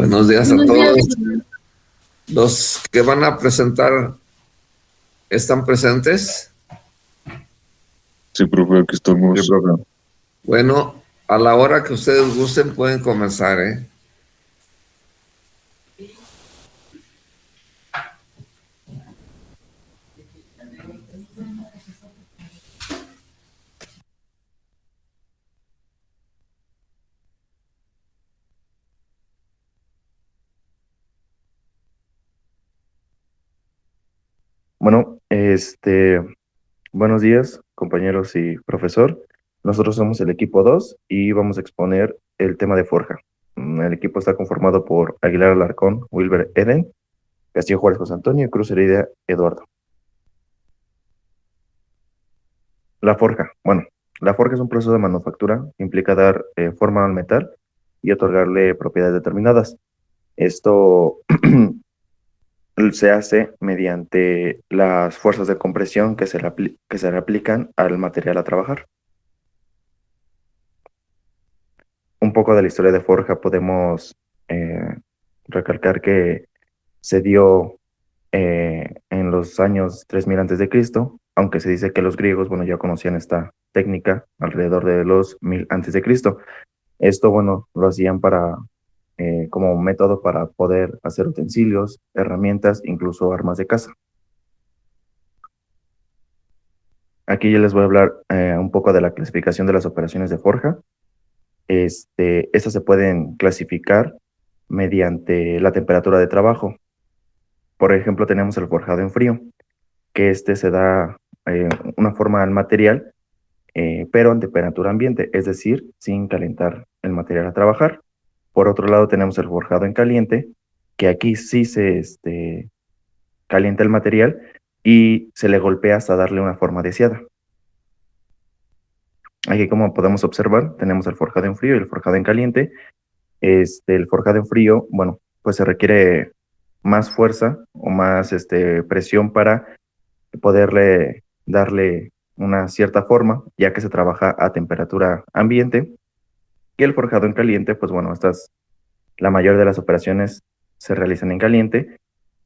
Buenos días a Buenos días, todos. profe. Los que van a presentar están presentes. Sí, profe, aquí estamos. Sí, profe. Bueno, a la hora que ustedes gusten pueden comenzar, ¿eh? Bueno, buenos días, compañeros y profesor. Nosotros somos el equipo 2 y vamos a exponer el tema de forja. El equipo está conformado por Aguilar Alarcón, Wilber Eden, Castillo Juárez José Antonio y Cruz Heredia Eduardo. La forja. Bueno, la forja es un proceso de manufactura que implica dar forma al metal y otorgarle propiedades determinadas. Esto se hace mediante las fuerzas de compresión que se le aplican al material a trabajar. Un poco de la historia de Forja podemos eh, recalcar que se dio en los años 3000 antes de Cristo, aunque se dice que los griegos, bueno, ya conocían esta técnica alrededor de los 1000 antes de Cristo. Esto, bueno, lo hacían como método para poder hacer utensilios, herramientas, incluso armas de caza. Aquí yo les voy a hablar un poco de la clasificación de las operaciones de forja. Estas se pueden clasificar mediante la temperatura de trabajo. Por ejemplo, tenemos el forjado en frío, que se da eh, una forma al material, pero en temperatura ambiente, es decir, sin calentar el material a trabajar. Por otro lado, tenemos el forjado en caliente, que aquí sí se calienta el material y se le golpea hasta darle una forma deseada. Aquí, como podemos observar, tenemos el forjado en frío y el forjado en caliente. El forjado en frío, bueno, pues se requiere más fuerza o más presión para poderle darle una cierta forma, ya que se trabaja a temperatura ambiente. Y el forjado en caliente, pues bueno, la mayor de las operaciones se realizan en caliente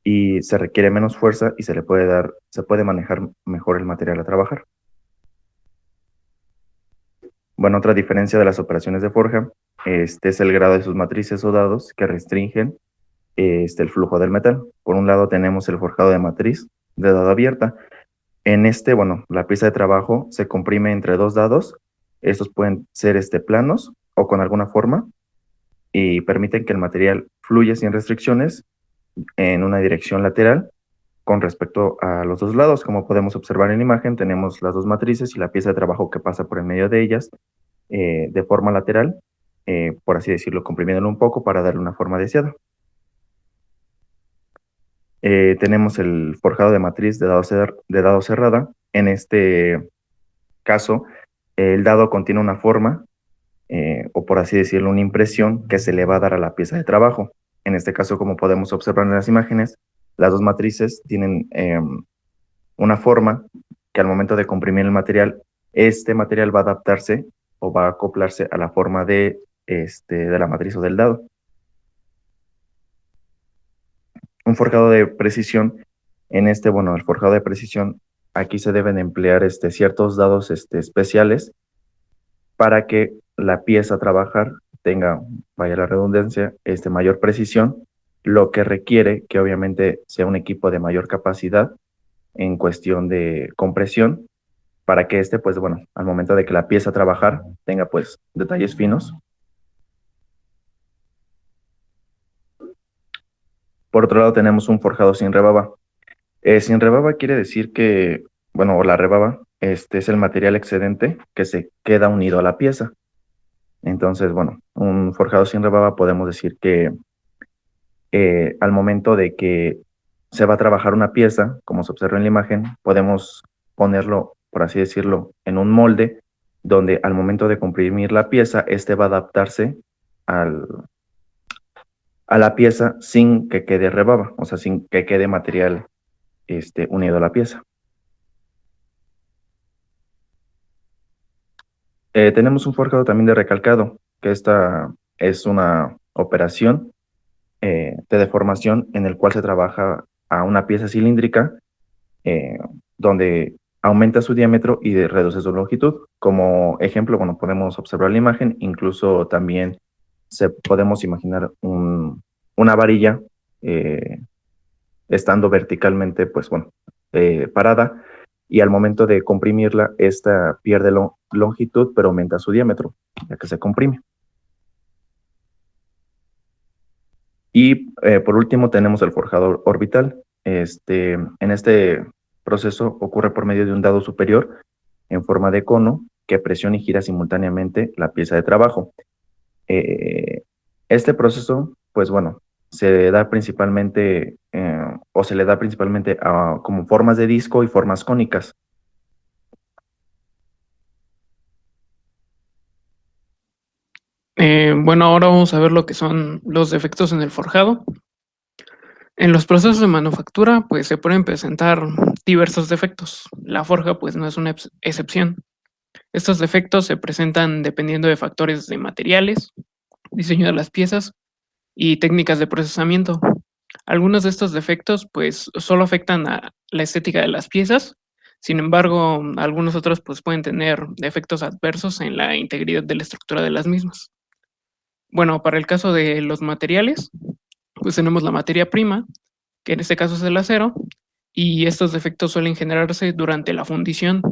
y se requiere menos fuerza y se puede manejar mejor el material a trabajar. Bueno, otra diferencia de las operaciones de forja, es el grado de sus matrices o dados que restringen el flujo del metal. Por un lado tenemos el forjado de matriz de dado abierta. Bueno, la pieza de trabajo se comprime entre dos dados. Estos pueden ser planos o con alguna forma y permiten que el material fluya sin restricciones en una dirección lateral con respecto a los dos lados. Como podemos observar en la imagen, tenemos las dos matrices y la pieza de trabajo que pasa por el medio de ellas de forma lateral, por así decirlo, comprimiéndolo un poco para darle una forma deseada. Tenemos el forjado de matriz de dado cerrada. En este caso, el dado contiene una forma, o por así decirlo, una impresión que se le va a dar a la pieza de trabajo. En este caso, como podemos observar en las imágenes, las dos matrices tienen una forma que al momento de comprimir el material, este material va a adaptarse o va a acoplarse a la forma de la matriz o del dado. Un forjado de precisión, bueno, el forjado de precisión, aquí se deben emplear ciertos dados especiales para que la pieza a trabajar tenga, vaya la redundancia, mayor precisión, lo que requiere que obviamente sea un equipo de mayor capacidad en cuestión de compresión, para que pues bueno, al momento de que la pieza a trabajar tenga pues detalles finos. Por otro lado tenemos un forjado sin rebaba. Sin rebaba quiere decir que, bueno, o la rebaba, es el material excedente que se queda unido a la pieza. Entonces, bueno, un forjado sin rebaba podemos decir que al momento de que se va a trabajar una pieza, como se observa en la imagen, podemos ponerlo, por así decirlo, en un molde donde al momento de comprimir la pieza, va a adaptarse al, a la pieza sin que quede rebaba, o sea, sin que quede material unido a la pieza. Tenemos un forjado también de recalcado, que esta es una operación de deformación en el cual se trabaja a una pieza cilíndrica donde aumenta su diámetro y reduce su longitud. Como ejemplo, bueno, podemos observar la imagen, incluso también podemos imaginar una varilla estando verticalmente, pues bueno, parada, y al momento de comprimirla, esta pierde longitud, pero aumenta su diámetro, ya que se comprime. Y por último tenemos el forjador orbital. En este proceso ocurre por medio de un dado superior en forma de cono que presiona y gira simultáneamente la pieza de trabajo. Este proceso, pues bueno, se da principalmente o se le da principalmente como formas de disco y formas cónicas. Bueno, ahora vamos a ver lo que son los defectos en el forjado. En los procesos de manufactura, pues se pueden presentar diversos defectos. La forja, pues no es una excepción. Estos defectos se presentan dependiendo de factores de materiales, diseño de las piezas y técnicas de procesamiento. Algunos de estos defectos, pues solo afectan a la estética de las piezas. Sin embargo, algunos otros, pues pueden tener efectos adversos en la integridad de la estructura de las mismas. Bueno, para el caso de los materiales, pues tenemos la materia prima, que en este caso es el acero, y estos defectos suelen generarse durante la fundición,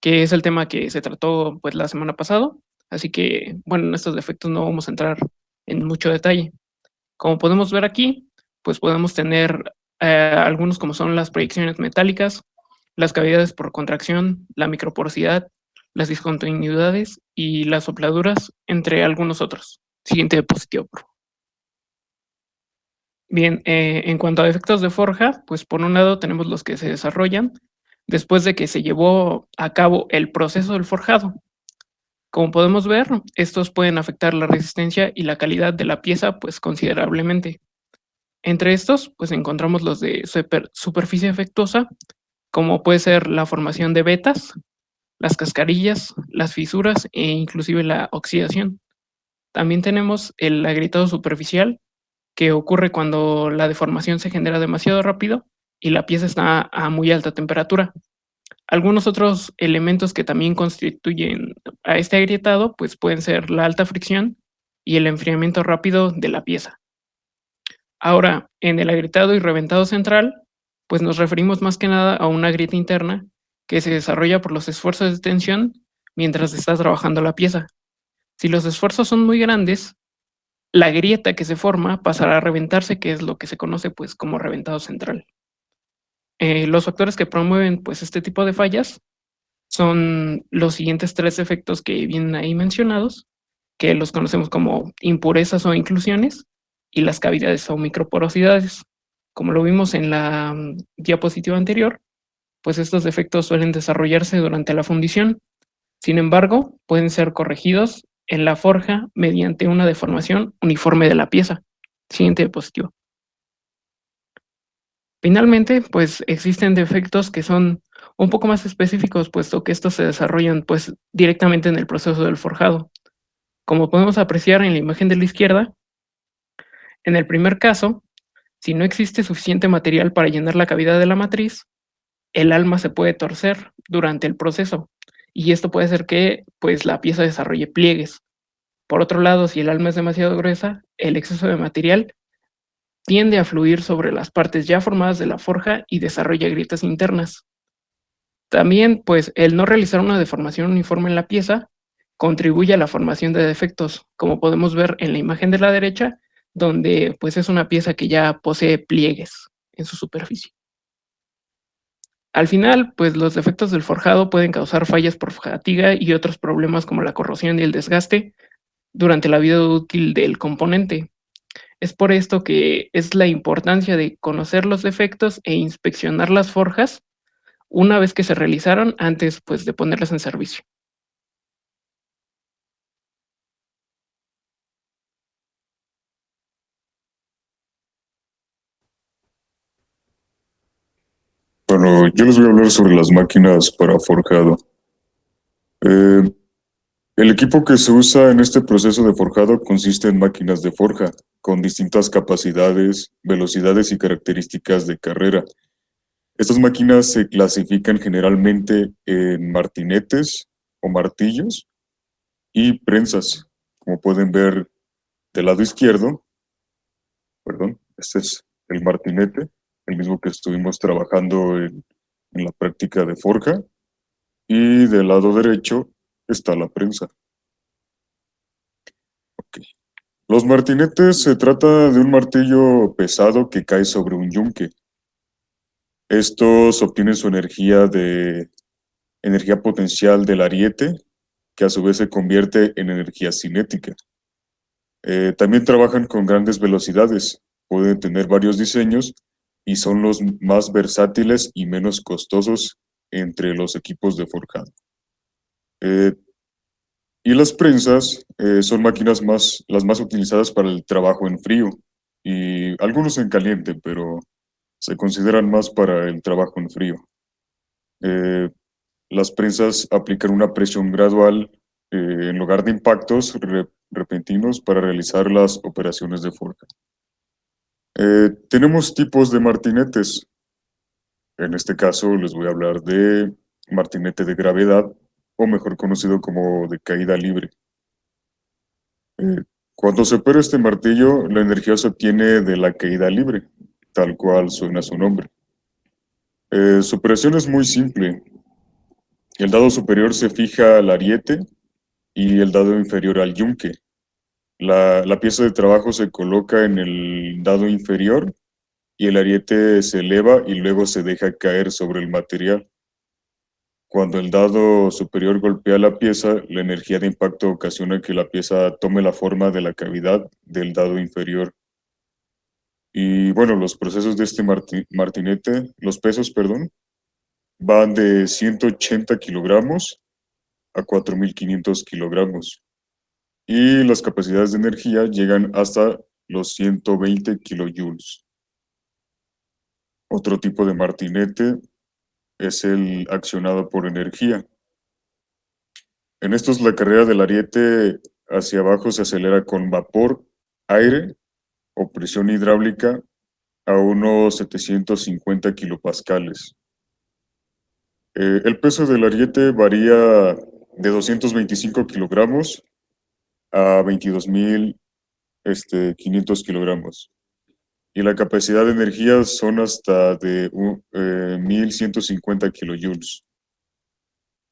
que es el tema que se trató pues la semana pasada. Así que, bueno, en estos defectos no vamos a entrar en mucho detalle. Como podemos ver aquí, pues podemos tener algunos como son las proyecciones metálicas, las cavidades por contracción, la microporosidad, las discontinuidades y las sopladuras, entre algunos otros. Siguiente diapositiva, por favor. Bien, en cuanto a defectos de forja, pues por un lado tenemos los que se desarrollan después de que se llevó a cabo el proceso del forjado. Como podemos ver, estos pueden afectar la resistencia y la calidad de la pieza pues considerablemente. Entre estos, pues encontramos los de superficie defectuosa, como puede ser la formación de vetas, las cascarillas, las fisuras e inclusive la oxidación. También tenemos el agrietado superficial, que ocurre cuando la deformación se genera demasiado rápido y la pieza está a muy alta temperatura. Algunos otros elementos que también constituyen a este agrietado, pues pueden ser la alta fricción y el enfriamiento rápido de la pieza. Ahora, en el agrietado y reventado central, pues nos referimos más que nada a una grieta interna que se desarrolla por los esfuerzos de tensión mientras está trabajando la pieza. Si los esfuerzos son muy grandes, la grieta que se forma pasará a reventarse, que es lo que se conoce pues como reventado central. Los factores que promueven pues este tipo de fallas son los siguientes tres efectos que vienen ahí mencionados, que los conocemos como impurezas o inclusiones y las cavidades o microporosidades. Como lo vimos en la diapositiva anterior, pues estos defectos suelen desarrollarse durante la fundición. Sin embargo, pueden ser corregidos en la forja mediante una deformación uniforme de la pieza. Siguiente diapositiva. Finalmente, pues existen defectos que son un poco más específicos, puesto que estos se desarrollan pues directamente en el proceso del forjado. Como podemos apreciar en la imagen de la izquierda, en el primer caso, si no existe suficiente material para llenar la cavidad de la matriz, el alma se puede torcer durante el proceso y esto puede hacer que pues la pieza desarrolle pliegues. Por otro lado, si el alma es demasiado gruesa, el exceso de material tiende a fluir sobre las partes ya formadas de la forja y desarrolla grietas internas. También, pues, el no realizar una deformación uniforme en la pieza contribuye a la formación de defectos, como podemos ver en la imagen de la derecha, donde pues es una pieza que ya posee pliegues en su superficie. Al final, pues los defectos del forjado pueden causar fallas por fatiga y otros problemas como la corrosión y el desgaste durante la vida útil del componente. Es por esto que es la importancia de conocer los defectos e inspeccionar las forjas una vez que se realizaron antes pues de ponerlas en servicio. Bueno, yo les voy a hablar sobre las máquinas para forjado. Eh, El equipo que se usa en este proceso de forjado consiste en máquinas de forja con distintas capacidades, velocidades y características de carrera. Estas máquinas se clasifican generalmente en martinetes o martillos y prensas. Como pueden ver del lado izquierdo, perdón, este es el martinete, el mismo que estuvimos trabajando en la práctica de forja, y del lado derecho está la prensa. Ok. Los martinetes se trata de un martillo pesado que cae sobre un yunque. Estos obtienen su energía potencial del ariete, que a su vez se convierte en energía cinética. También trabajan con grandes velocidades, pueden tener varios diseños y son los más versátiles y menos costosos entre los equipos de forjado. Y las prensas son máquinas las más utilizadas para el trabajo en frío y algunos en caliente, pero se consideran más para el trabajo en frío. Las prensas aplican una presión gradual en lugar de impactos repentinos para realizar las operaciones de forja. Tenemos tipos de martinetes. En este caso les voy a hablar de martinete de gravedad, o mejor conocido como de caída libre. Cuando se opera este martillo, la energía se obtiene de la caída libre, tal cual suena su nombre. Su operación es muy simple. El dado superior se fija al ariete y el dado inferior al yunque. La pieza de trabajo se coloca en el dado inferior y el ariete se eleva y luego se deja caer sobre el material. Cuando el dado superior golpea la pieza, la energía de impacto ocasiona que la pieza tome la forma de la cavidad del dado inferior. Y bueno, los procesos de este martinete, los pesos, perdón, van de 180 kilogramos a 4.500 kilogramos. Y las capacidades de energía llegan hasta los 120 kilojoules. Otro tipo de martinete es el accionado por energía. En estos, la carrera del ariete hacia abajo se acelera con vapor, aire o presión hidráulica a unos 750 kilopascales. El peso del ariete varía de 225 kilogramos a 22.500 kilogramos. Y la capacidad de energía son hasta de 1.150 kilojoules.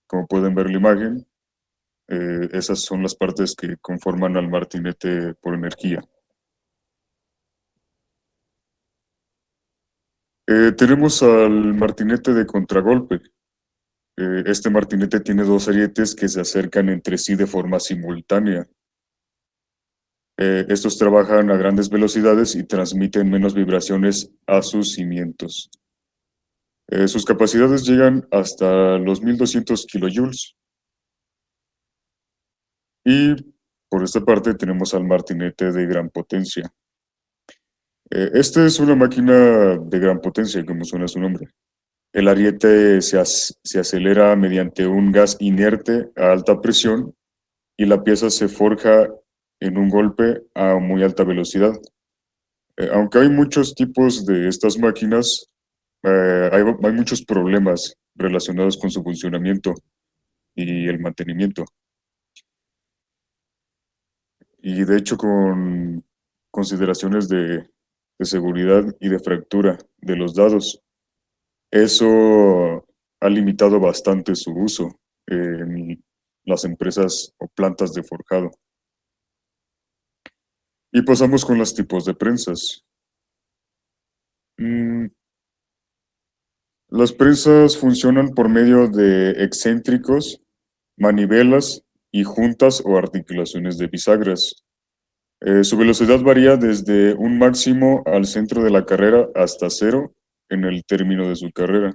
Como pueden ver en la imagen, esas son las partes que conforman al martinete por energía. Tenemos al martinete de contragolpe. Este martinete tiene dos arietes que se acercan entre sí de forma simultánea. Estos trabajan a grandes velocidades y transmiten menos vibraciones a sus cimientos. Sus capacidades llegan hasta los 1.200 kilojoules. Y por esta parte tenemos al martinete de gran potencia. Esta es una máquina de gran potencia, como suena su nombre. El ariete se acelera mediante un gas inerte a alta presión y la pieza se forja en un golpe a muy alta velocidad. Aunque hay muchos tipos de estas máquinas, hay muchos problemas relacionados con su funcionamiento y el mantenimiento. Y de hecho con consideraciones de seguridad y de fractura de los dados. Eso ha limitado bastante su uso en las empresas o plantas de forjado. Y pasamos con los tipos de prensas. Las prensas funcionan por medio de excéntricos, manivelas y juntas o articulaciones de bisagras. Su velocidad varía desde un máximo al centro de la carrera hasta cero en el término de su carrera.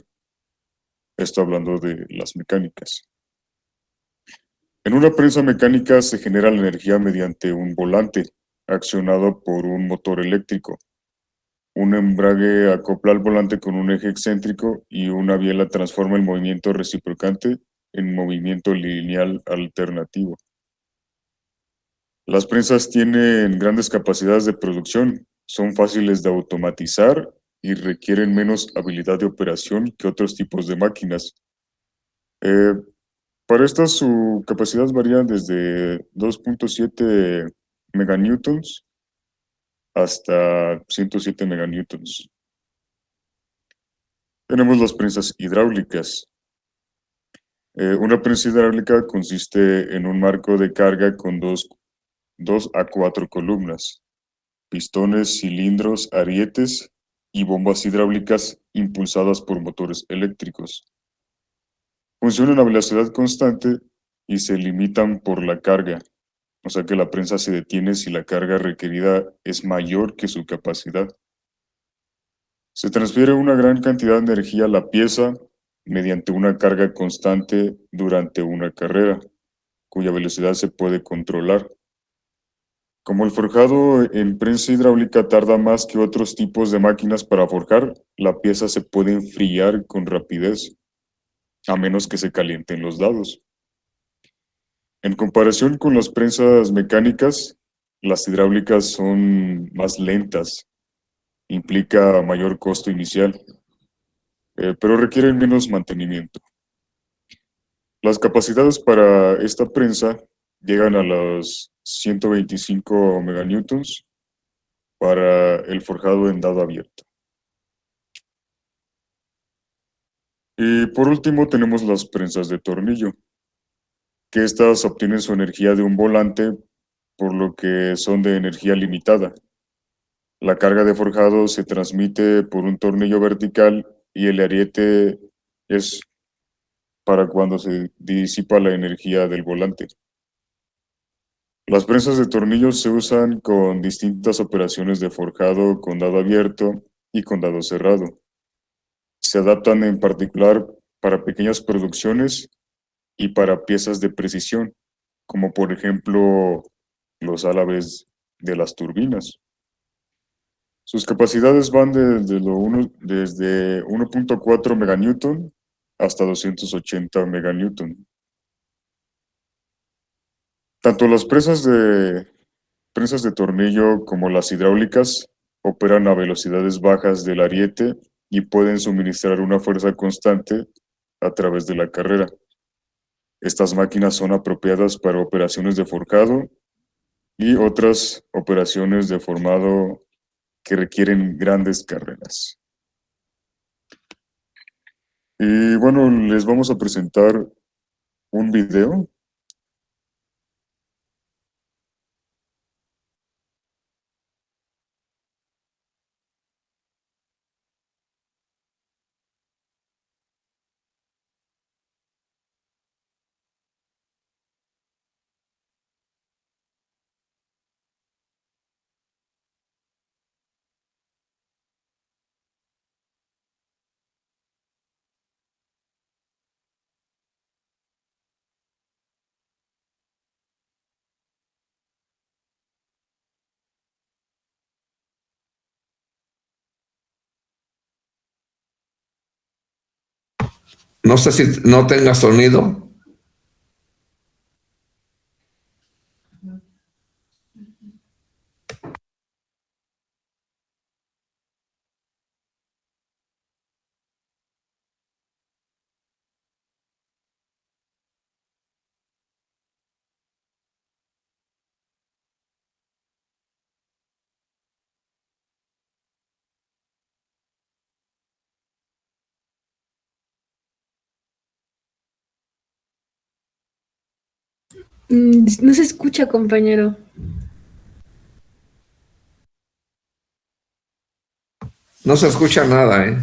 Esto hablando de las mecánicas. En una prensa mecánica se genera la energía mediante un volante accionado por un motor eléctrico. Un embrague acopla al volante con un eje excéntrico y una biela transforma el movimiento reciprocante en movimiento lineal alternativo. Las prensas tienen grandes capacidades de producción, son fáciles de automatizar y requieren menos habilidad de operación que otros tipos de máquinas. Eh, para estas su capacidad varía desde 2.7 meganewtons hasta 107 meganewtons. Tenemos las prensas hidráulicas. Una prensa hidráulica consiste en un marco de carga con dos a cuatro columnas, pistones, cilindros, arietes y bombas hidráulicas impulsadas por motores eléctricos. Funcionan a velocidad constante y se limitan por la carga, o sea que la prensa se detiene si la carga requerida es mayor que su capacidad. Se transfiere una gran cantidad de energía a la pieza mediante una carga constante durante una carrera, cuya velocidad se puede controlar. Como el forjado en prensa hidráulica tarda más que otros tipos de máquinas para forjar, la pieza se puede enfriar con rapidez, a menos que se calienten los dados. En comparación con las prensas mecánicas, las hidráulicas son más lentas, implica mayor costo inicial, pero requieren menos mantenimiento. Las capacidades para esta prensa llegan a los 125 meganewtons para el forjado en dado abierto. Y por último tenemos las prensas de tornillo, que estas obtienen su energía de un volante, por lo que son de energía limitada. La carga de forjado se transmite por un tornillo vertical y el ariete es para cuando se disipa la energía del volante. Las prensas de tornillos se usan con distintas operaciones de forjado con dado abierto y con dado cerrado. Se adaptan en particular para pequeñas producciones y para piezas de precisión, como por ejemplo los álabes de las turbinas. Sus capacidades van desde 1.4 meganewton hasta 280 meganewton. Tanto las prensas de tornillo como las hidráulicas operan a velocidades bajas del ariete y pueden suministrar una fuerza constante a través de la carrera. Estas máquinas son apropiadas para operaciones de forjado y otras operaciones de formado que requieren grandes carreras. Y bueno, les vamos a presentar un video. No sé si no tenga sonido. No se escucha, compañero. No se escucha nada, ¿eh?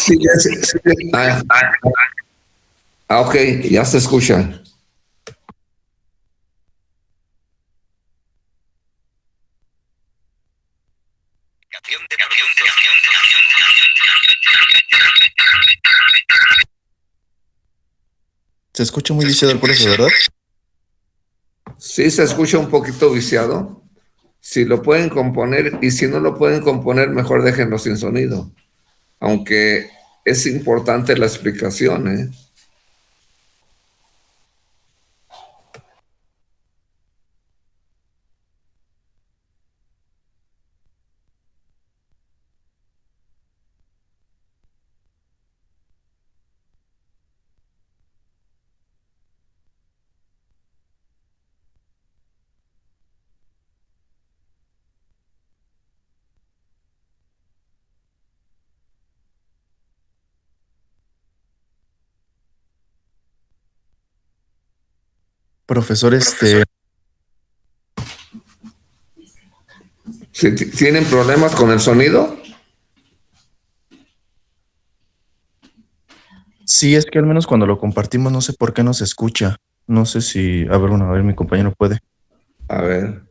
Sí. Ok, ya se escucha. Se escucha muy viciado el proceso, ¿verdad? Sí, se escucha un poquito viciado. Si lo pueden componer y si no lo pueden componer, mejor déjenlo sin sonido. Aunque es importante la explicación, ¿eh? Profesor, Si tienen problemas con el sonido, sí, es que al menos cuando lo compartimos no sé por qué no se escucha. No sé si, a ver, bueno, a ver, mi compañero puede. a ver.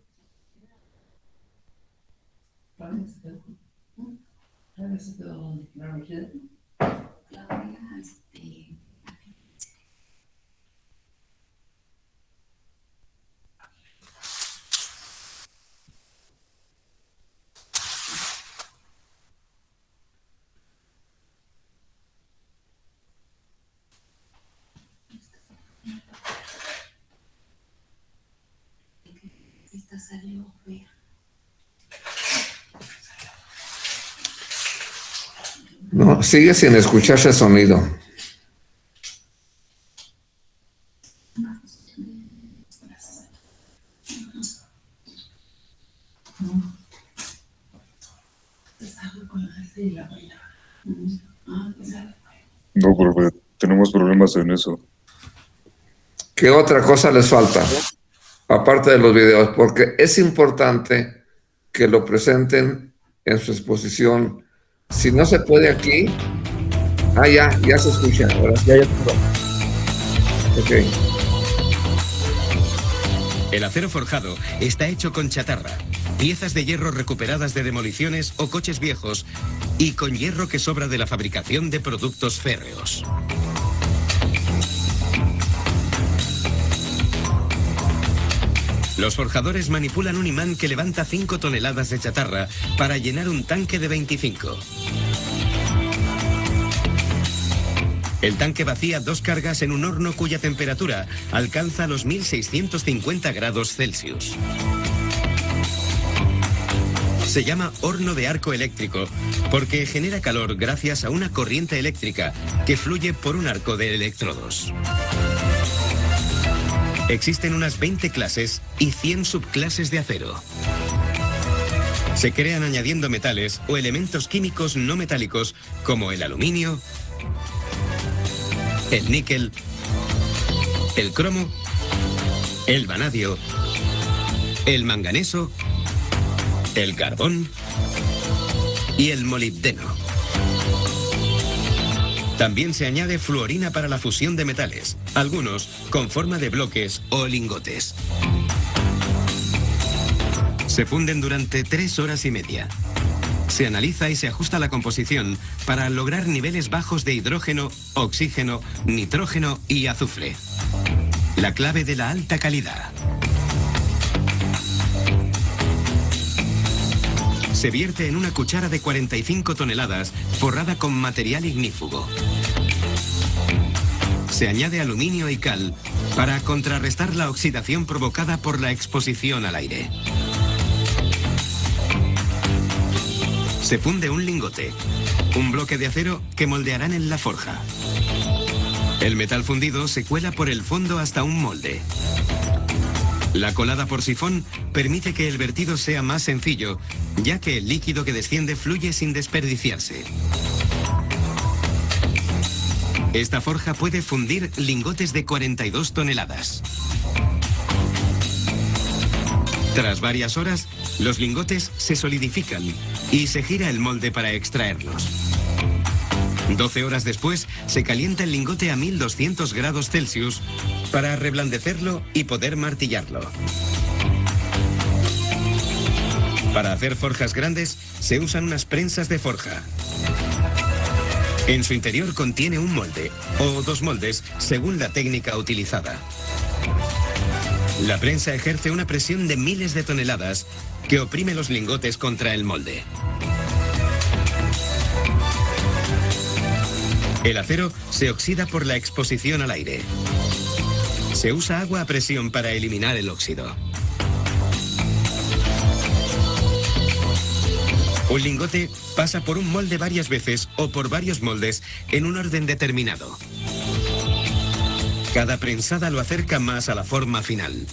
No, sigue sin escucharse el sonido. No, profe, tenemos problemas en eso. ¿Qué otra cosa les falta? Aparte de los videos, porque es importante que lo presenten en su exposición. Si no se puede aquí, ya se escucha. Ahora. Ya. Ok. El acero forjado está hecho con chatarra, piezas de hierro recuperadas de demoliciones o coches viejos y con hierro que sobra de la fabricación de productos férreos. Los forjadores manipulan un imán que levanta 5 toneladas de chatarra para llenar un tanque de 25. El tanque vacía 2 cargas en un horno cuya temperatura alcanza los 1650 grados Celsius. Se llama horno de arco eléctrico porque genera calor gracias a una corriente eléctrica que fluye por un arco de electrodos. Existen unas 20 clases y 100 subclases de acero. Se crean añadiendo metales o elementos químicos no metálicos como el aluminio, el níquel, el cromo, el vanadio, el manganeso, el carbón y el molibdeno. También se añade fluorina para la fusión de metales, algunos con forma de bloques o lingotes. Se funden durante 3 horas y media. Se analiza y se ajusta la composición para lograr niveles bajos de hidrógeno, oxígeno, nitrógeno y azufre. La clave de la alta calidad. Se vierte en una cuchara de 45 toneladas forrada con material ignífugo. Se añade aluminio y cal para contrarrestar la oxidación provocada por la exposición al aire. Se funde un lingote, un bloque de acero que moldearán en la forja. El metal fundido se cuela por el fondo hasta un molde. La colada por sifón permite que el vertido sea más sencillo, ya que el líquido que desciende fluye sin desperdiciarse. Esta forja puede fundir lingotes de 42 toneladas. Tras varias horas, los lingotes se solidifican y se gira el molde para extraerlos. 12 horas después, se calienta el lingote a 1200 grados Celsius para reblandecerlo y poder martillarlo. Para hacer forjas grandes, se usan unas prensas de forja. En su interior contiene un molde, o 2 moldes, según la técnica utilizada. La prensa ejerce una presión de miles de toneladas que oprime los lingotes contra el molde. El acero se oxida por la exposición al aire. Se usa agua a presión para eliminar el óxido. Un lingote pasa por un molde varias veces o por varios moldes en un orden determinado. Cada prensada lo acerca más a la forma final.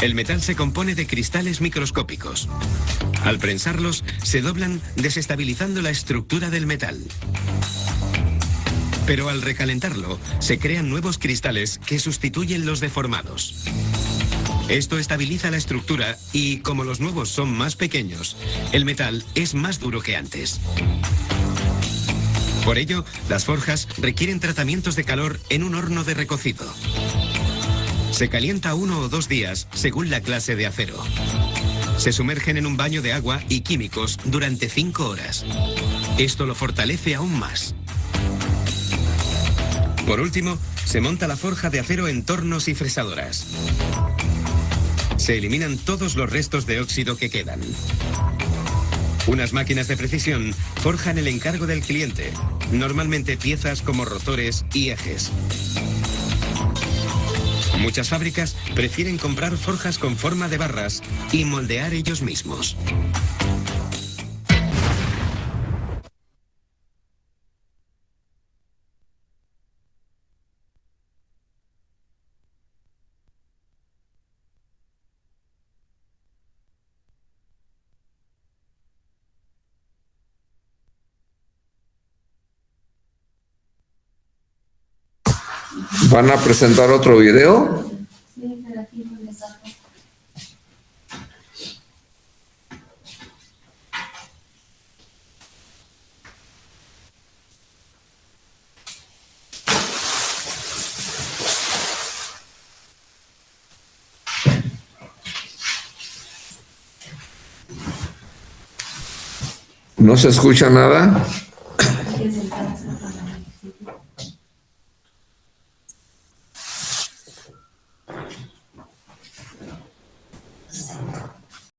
El metal se compone de cristales microscópicos. Al prensarlos, se doblan, desestabilizando la estructura del metal. Pero al recalentarlo, se crean nuevos cristales que sustituyen los deformados. Esto estabiliza la estructura y, como los nuevos son más pequeños, el metal es más duro que antes. Por ello, las forjas requieren tratamientos de calor en un horno de recocido. Se calienta 1 o 2 días según la clase de acero. Se sumergen en un baño de agua y químicos durante 5 horas. Esto lo fortalece aún más. Por último, se monta la forja de acero en tornos y fresadoras. Se eliminan todos los restos de óxido que quedan. Unas máquinas de precisión forjan el encargo del cliente, normalmente piezas como rotores y ejes. Muchas fábricas prefieren comprar forjas con forma de barras y moldear ellos mismos. ¿Van a presentar otro video? ¿No se escucha nada?